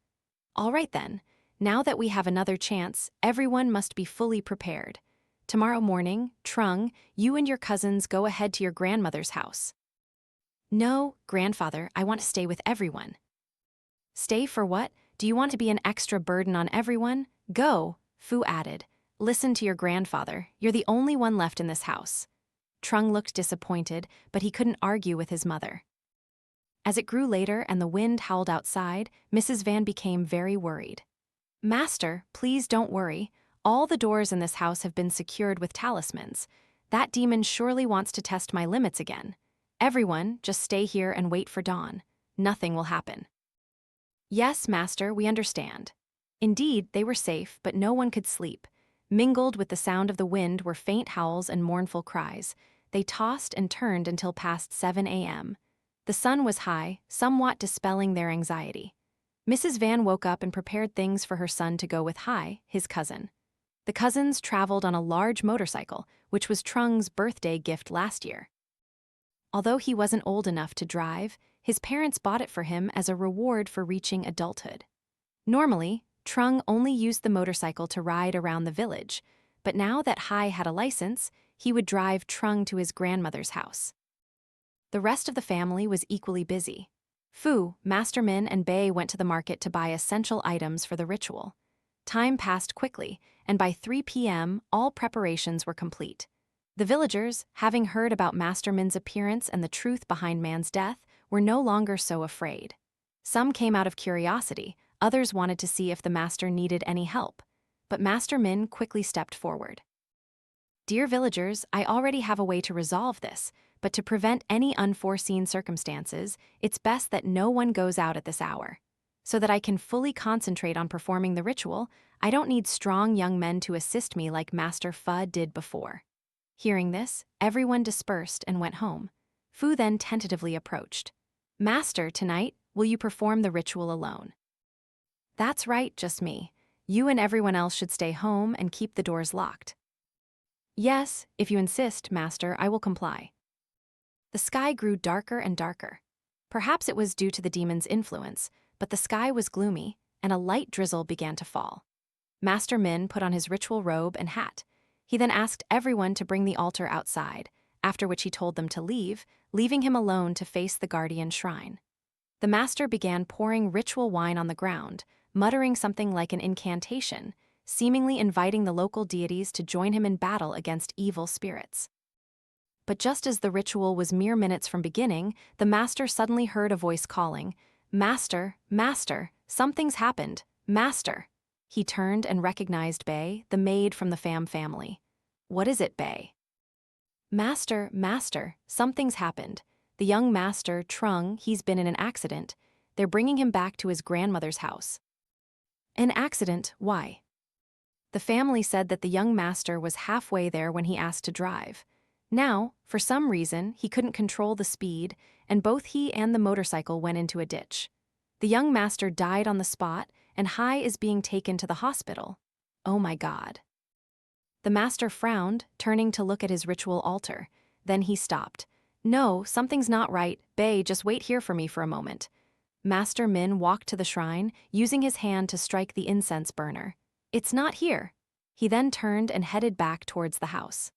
"All right then. Now that we have another chance, everyone must be fully prepared. Tomorrow morning, Trung, you and your cousins go ahead to your grandmother's house." "No, Grandfather, I want to stay with everyone." "Stay for what? Do you want to be an extra burden on everyone? Go," Fu added. "Listen to your grandfather. You're the only one left in this house." Trung looked disappointed, but he couldn't argue with his mother. As it grew later and the wind howled outside, Mrs. Van became very worried. "Master, please don't worry. All the doors in this house have been secured with talismans. That demon surely wants to test my limits again. Everyone, just stay here and wait for dawn. Nothing will happen." "Yes, Master, we understand." Indeed, they were safe, but no one could sleep. Mingled with the sound of the wind were faint howls and mournful cries. They tossed and turned until past 7 a.m. The sun was high, somewhat dispelling their anxiety. Mrs. Van woke up and prepared things for her son to go with Hai, his cousin. The cousins traveled on a large motorcycle, which was Trung's birthday gift last year. Although he wasn't old enough to drive, his parents bought it for him as a reward for reaching adulthood. Normally, Trung only used the motorcycle to ride around the village, but now that Hai had a license, he would drive Trung to his grandmother's house. The rest of the family was equally busy. Fu, Master Min, and Bei went to the market to buy essential items for the ritual. Time passed quickly, and by 3 p.m., all preparations were complete. The villagers, having heard about Master Min's appearance and the truth behind man's death, were no longer so afraid. Some came out of curiosity, others wanted to see if the master needed any help. But Master Min quickly stepped forward. "Dear villagers, I already have a way to resolve this, but to prevent any unforeseen circumstances, it's best that no one goes out at this hour. So that I can fully concentrate on performing the ritual, I don't need strong young men to assist me like Master Fu did before." Hearing this, everyone dispersed and went home. Fu then tentatively approached. "Master, tonight, will you perform the ritual alone?" "That's right, just me. You and everyone else should stay home and keep the doors locked." "Yes, if you insist, Master, I will comply." The sky grew darker and darker. Perhaps it was due to the demon's influence, but the sky was gloomy, and a light drizzle began to fall. Master Min put on his ritual robe and hat. He then asked everyone to bring the altar outside, after which he told them to leave, leaving him alone to face the guardian shrine. The master began pouring ritual wine on the ground, muttering something like an incantation, seemingly inviting the local deities to join him in battle against evil spirits. But just as the ritual was mere minutes from beginning, the master suddenly heard a voice calling, "Master, Master, something's happened, Master." He turned and recognized Bei, the maid from the Pham family. "What is it, Bei?" "Master, Master, something's happened. The young master, Trung, he's been in an accident. They're bringing him back to his grandmother's house." "An accident? Why?" "The family said that the young master was halfway there when he asked to drive. Now, for some reason, he couldn't control the speed, and both he and the motorcycle went into a ditch. The young master died on the spot, and Hai is being taken to the hospital. Oh my God." The master frowned, turning to look at his ritual altar. Then he stopped. "No, something's not right. Bei, just wait here for me for a moment." Master Min walked to the shrine, using his hand to strike the incense burner. "It's not here." He then turned and headed back towards the house.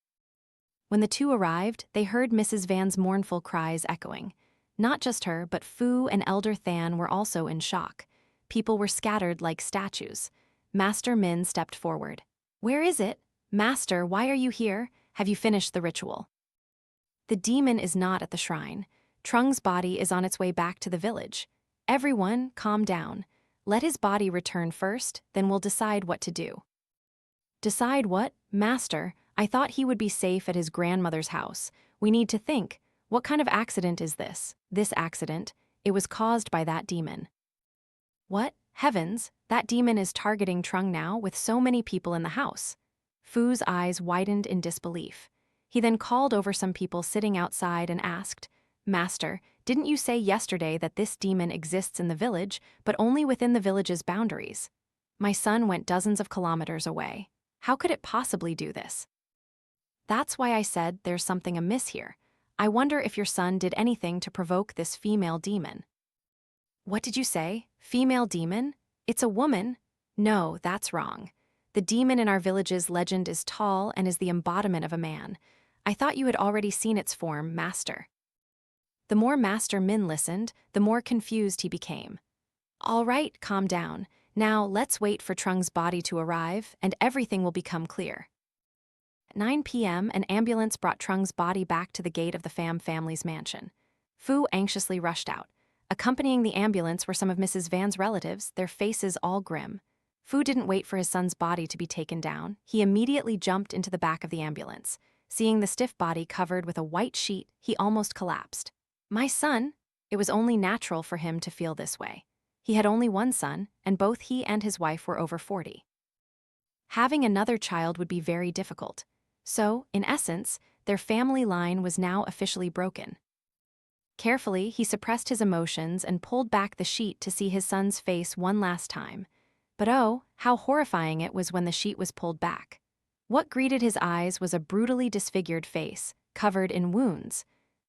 When the two arrived, they heard Mrs. Van's mournful cries echoing. Not just her, but Fu and Elder Thanh were also in shock. People were scattered like statues. Master Min stepped forward. "Where is it? Master, why are you here? Have you finished the ritual?" "The demon is not at the shrine. Trung's body is on its way back to the village. Everyone, calm down. Let his body return first, then we'll decide what to do." "Decide what? Master, I thought he would be safe at his grandmother's house. We need to think. What kind of accident is this? This accident. It was caused by that demon." "What? Heavens, that demon is targeting Trung now with so many people in the house." Fu's eyes widened in disbelief. He then called over some people sitting outside and asked, "Master, didn't you say yesterday that this demon exists in the village, but only within the village's boundaries? My son went dozens of kilometers away. How could it possibly do this?" "That's why I said there's something amiss here. I wonder if your son did anything to provoke this female demon." "What did you say? Female demon? It's a woman?" "No, that's wrong. The demon in our village's legend is tall and is the embodiment of a man. I thought you had already seen its form, Master." The more Master Min listened, the more confused he became. "All right, calm down. Now let's wait for Trung's body to arrive, and everything will become clear." At 9 p.m., an ambulance brought Trung's body back to the gate of the Pham family's mansion. Fu anxiously rushed out. Accompanying the ambulance were some of Mrs. Van's relatives, their faces all grim. Fu didn't wait for his son's body to be taken down. He immediately jumped into the back of the ambulance. Seeing the stiff body covered with a white sheet, he almost collapsed. "My son?" It was only natural for him to feel this way. He had only one son, and both he and his wife were over 40. Having another child would be very difficult. So, in essence, their family line was now officially broken. Carefully, he suppressed his emotions and pulled back the sheet to see his son's face one last time. But oh, how horrifying it was when the sheet was pulled back. What greeted his eyes was a brutally disfigured face, covered in wounds.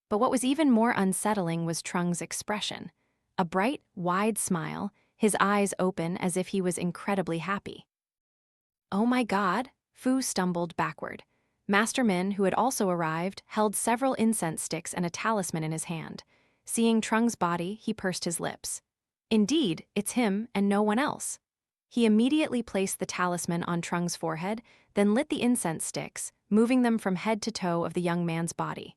But what was even more unsettling was Trung's expression. A bright, wide smile, his eyes open as if he was incredibly happy. "Oh my God," Fu stumbled backward. Master Min, who had also arrived, held several incense sticks and a talisman in his hand. Seeing Trung's body, he pursed his lips. Indeed, it's him and no one else. He immediately placed the talisman on Trung's forehead, then lit the incense sticks, moving them from head to toe of the young man's body.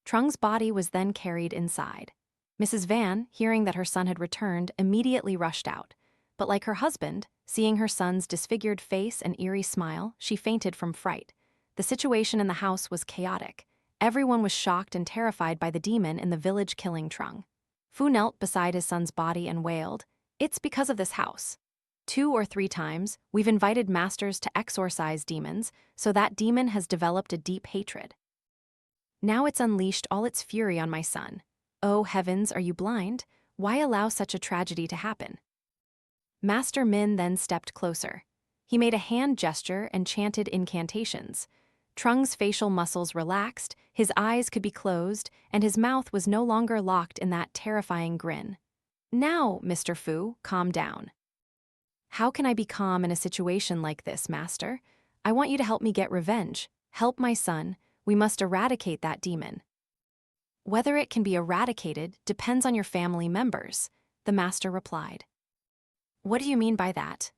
Trung's body was then carried inside. Mrs. Van, hearing that her son had returned, immediately rushed out. But like her husband, seeing her son's disfigured face and eerie smile, she fainted from fright. The situation in the house was chaotic. Everyone was shocked and terrified by the demon in the village killing Trung. Fu knelt beside his son's body and wailed, "It's because of this house. 2 or 3 times, we've invited masters to exorcise demons, so that demon has developed a deep hatred. Now it's unleashed all its fury on my son. Oh heavens, are you blind? Why allow such a tragedy to happen?" Master Min then stepped closer. He made a hand gesture and chanted incantations. Trung's facial muscles relaxed, his eyes could be closed, and his mouth was no longer locked in that terrifying grin. "Now, Mr. Fu, calm down." "How can I be calm in a situation like this, Master? I want you to help me get revenge. Help my son. We must eradicate that demon." "Whether it can be eradicated depends on your family members," the Master replied. "What do you mean by that?"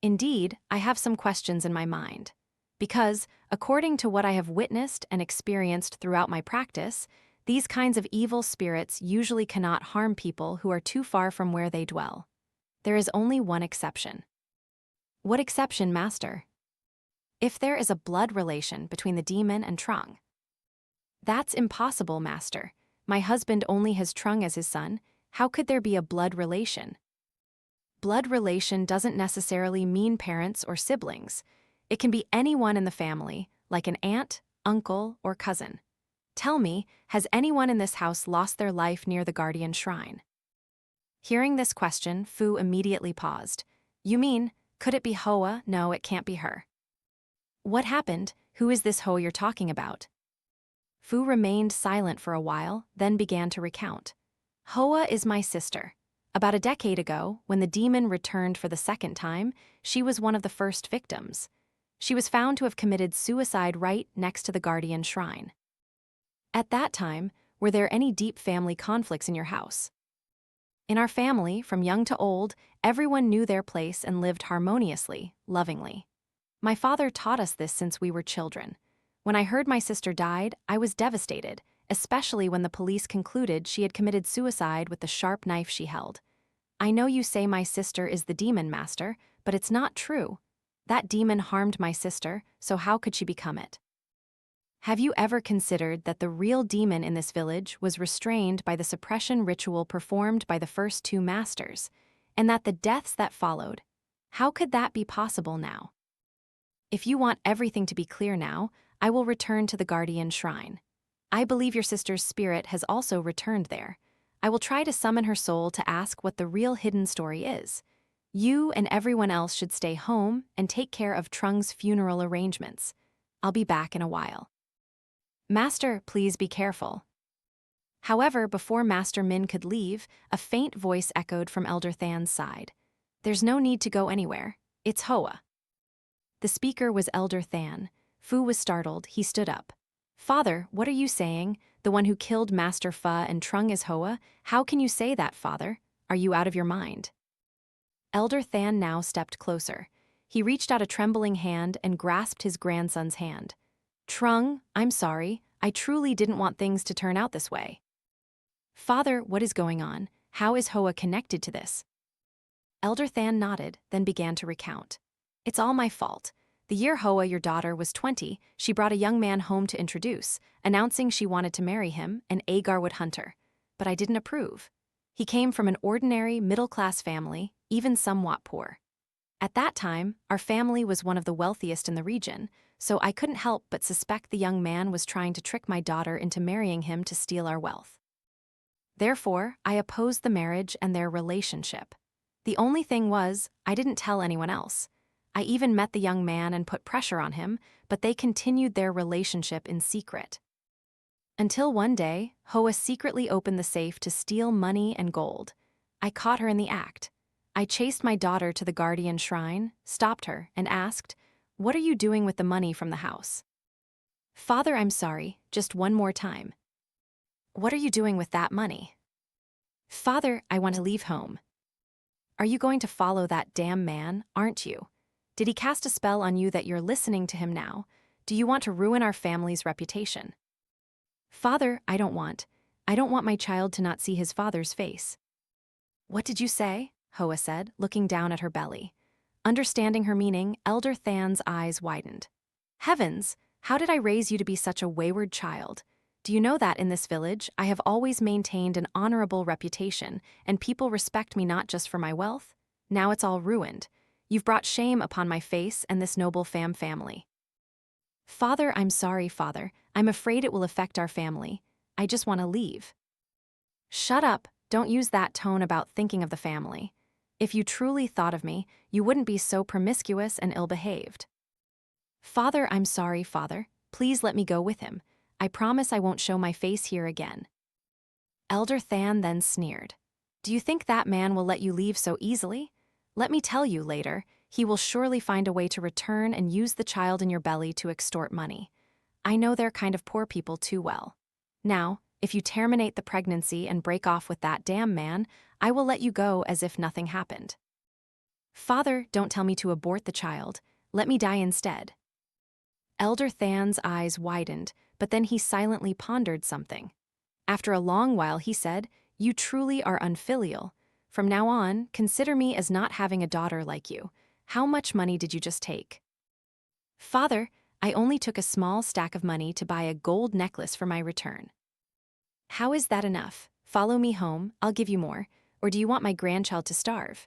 "Indeed, I have some questions in my mind. Because, according to what I have witnessed and experienced throughout my practice, these kinds of evil spirits usually cannot harm people who are too far from where they dwell. There is only one exception." "What exception, Master?" "If there is a blood relation between the demon and Trung." "That's impossible, Master. My husband only has Trung as his son. How could there be a blood relation?" "Blood relation doesn't necessarily mean parents or siblings. It can be anyone in the family, like an aunt, uncle, or cousin. Tell me, has anyone in this house lost their life near the guardian shrine?" Hearing this question, Fu immediately paused. "You mean, could it be Hoa? No, it can't be her." "What happened? Who is this Hoa you're talking about?" Fu remained silent for a while, then began to recount. "Hoa is my sister. About a decade ago, when the demon returned for the second time, she was one of the first victims. She was found to have committed suicide right next to the guardian shrine." "At that time, were there any deep family conflicts in your house?" "In our family, from young to old, everyone knew their place and lived harmoniously, lovingly. My father taught us this since we were children. When I heard my sister died, I was devastated, especially when the police concluded she had committed suicide with the sharp knife she held. I know you say my sister is the demon, Master, but it's not true. That demon harmed my sister, so how could she become it? Have you ever considered that the real demon in this village was restrained by the suppression ritual performed by the first 2 masters, and that the deaths that followed, how could that be possible now? If you want everything to be clear now, I will return to the guardian shrine. I believe your sister's spirit has also returned there. I will try to summon her soul to ask what the real hidden story is. You and everyone else should stay home and take care of Trung's funeral arrangements. I'll be back in a while." "Master, please be careful." However, before Master Min could leave, a faint voice echoed from Elder Than's side. "There's no need to go anywhere. It's Hoa." The speaker was Elder Than. Fu was startled. He stood up. "Father, what are you saying? The one who killed Master Fa and Trung is Hoa? How can you say that, Father? Are you out of your mind?" Elder Than now stepped closer. He reached out a trembling hand and grasped his grandson's hand. "Trung, I'm sorry. I truly didn't want things to turn out this way." "Father, what is going on? How is Hoa connected to this?" Elder Than nodded, then began to recount. "It's all my fault. The year Hoa, your daughter, was 20, she brought a young man home to introduce, announcing she wanted to marry him, an Agarwood hunter. But I didn't approve. He came from an ordinary, middle-class family, even somewhat poor. At that time, our family was one of the wealthiest in the region, so I couldn't help but suspect the young man was trying to trick my daughter into marrying him to steal our wealth. Therefore, I opposed the marriage and their relationship. The only thing was, I didn't tell anyone else. I even met the young man and put pressure on him, but they continued their relationship in secret. Until one day, Hoa secretly opened the safe to steal money and gold. I caught her in the act. I chased my daughter to the guardian shrine, stopped her, and asked, What are you doing with the money from the house? Father, I'm sorry, just one more time. What are you doing with that money? Father, I want to leave home. Are you going to follow that damn man, aren't you? Did he cast a spell on you that you're listening to him now? Do you want to ruin our family's reputation? Father, I don't want my child to not see his father's face. What did you say? Hoa said, looking down at her belly. Understanding her meaning, Elder Than's eyes widened. Heavens, how did I raise you to be such a wayward child? Do you know that in this village, I have always maintained an honorable reputation, and people respect me not just for my wealth? Now it's all ruined. You've brought shame upon my face and this noble Pham family. Father, I'm sorry, Father. I'm afraid it will affect our family. I just want to leave. Shut up. Don't use that tone about thinking of the family. If you truly thought of me, you wouldn't be so promiscuous and ill-behaved. Father, I'm sorry, Father. Please let me go with him. I promise I won't show my face here again. Elder Than then sneered. Do you think that man will let you leave so easily? Let me tell you later, he will surely find a way to return and use the child in your belly to extort money. I know they're kind of poor people too well. Now, if you terminate the pregnancy and break off with that damn man, I will let you go as if nothing happened. Father, don't tell me to abort the child. Let me die instead. Elder Than's eyes widened, but then he silently pondered something. After a long while he said, You truly are unfilial. From now on, consider me as not having a daughter like you. How much money did you just take? Father, I only took a small stack of money to buy a gold necklace for my return. How is that enough? Follow me home, I'll give you more. Or do you want my grandchild to starve?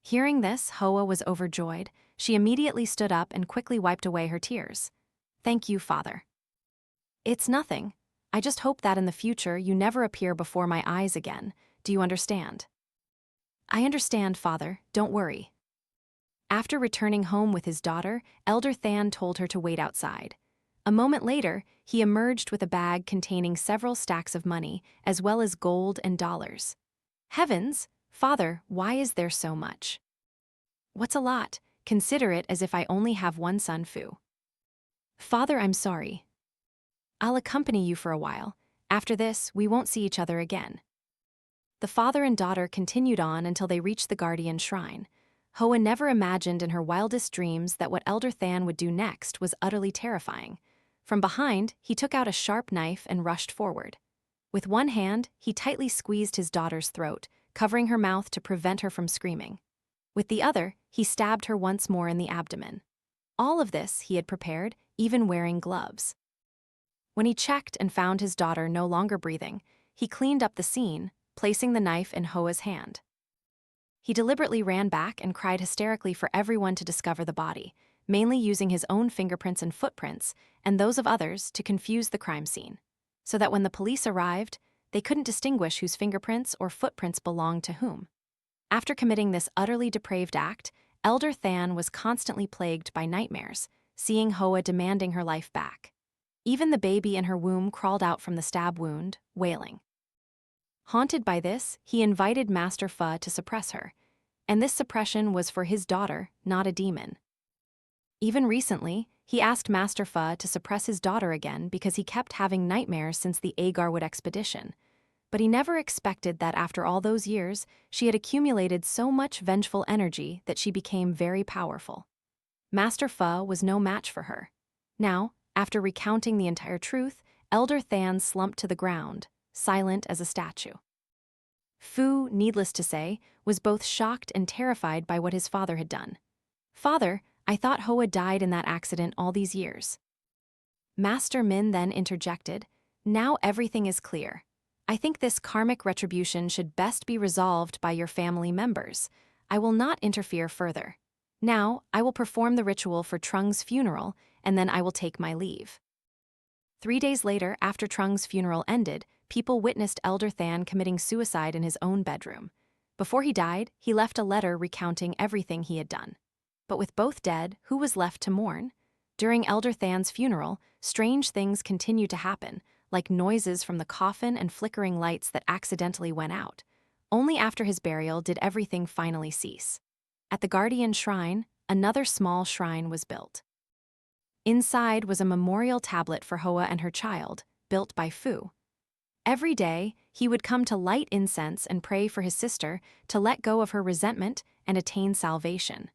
Hearing this, Hoa was overjoyed. She immediately stood up and quickly wiped away her tears. Thank you, Father. It's nothing. I just hope that in the future you never appear before my eyes again. Do you understand? I understand, Father. Don't worry. After returning home with his daughter, Elder Than told her to wait outside. A moment later, he emerged with a bag containing several stacks of money, as well as gold and dollars. Heavens! Father, why is there so much? What's a lot? Consider it as if I only have one son, Fu. Father, I'm sorry. I'll accompany you for a while. After this, we won't see each other again. The father and daughter continued on until they reached the guardian shrine. Hoa never imagined in her wildest dreams that what Elder Than would do next was utterly terrifying. From behind, he took out a sharp knife and rushed forward. With one hand, he tightly squeezed his daughter's throat, covering her mouth to prevent her from screaming. With the other, he stabbed her once more in the abdomen. All of this he had prepared, even wearing gloves. When he checked and found his daughter no longer breathing, he cleaned up the scene, placing the knife in Hoa's hand. He deliberately ran back and cried hysterically for everyone to discover the body, mainly using his own fingerprints and footprints, and those of others to confuse the crime scene, so that when the police arrived, they couldn't distinguish whose fingerprints or footprints belonged to whom. After committing this utterly depraved act, Elder Than was constantly plagued by nightmares, seeing Hoa demanding her life back. Even the baby in her womb crawled out from the stab wound, wailing. Haunted by this, he invited Master Pha to suppress her, and this suppression was for his daughter, not a demon. Even recently, he asked Master Pha to suppress his daughter again because he kept having nightmares since the Agarwood expedition. But he never expected that after all those years, she had accumulated so much vengeful energy that she became very powerful. Master Pha was no match for her. Now, after recounting the entire truth, Elder Than slumped to the ground, silent as a statue. Fu, needless to say, was both shocked and terrified by what his father had done. Father, I thought Hoa died in that accident all these years. Master Min then interjected, Now everything is clear. I think this karmic retribution should best be resolved by your family members. I will not interfere further. Now, I will perform the ritual for Trung's funeral, and then I will take my leave. 3 days later, after Trung's funeral ended, people witnessed Elder Than committing suicide in his own bedroom. Before he died, he left a letter recounting everything he had done. But with both dead, who was left to mourn? During Elder Than's funeral, strange things continued to happen, like noises from the coffin and flickering lights that accidentally went out. Only after his burial did everything finally cease. At the guardian shrine, another small shrine was built. Inside was a memorial tablet for Hoa and her child, built by Fu. Every day, he would come to light incense and pray for his sister to let go of her resentment and attain salvation.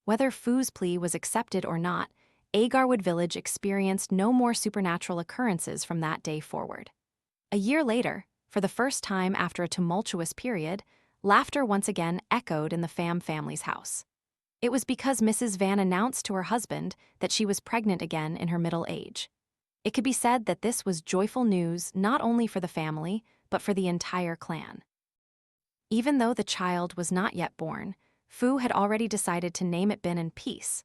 Whether Fu's plea was accepted or not, Agarwood Village experienced no more supernatural occurrences from that day forward. A year later, for the first time after a tumultuous period, laughter once again echoed in the Pham family's house. It was because Mrs. Van announced to her husband that she was pregnant again in her middle age. It could be said that this was joyful news not only for the family, but for the entire clan. Even though the child was not yet born, Fu had already decided to name it Bin in peace,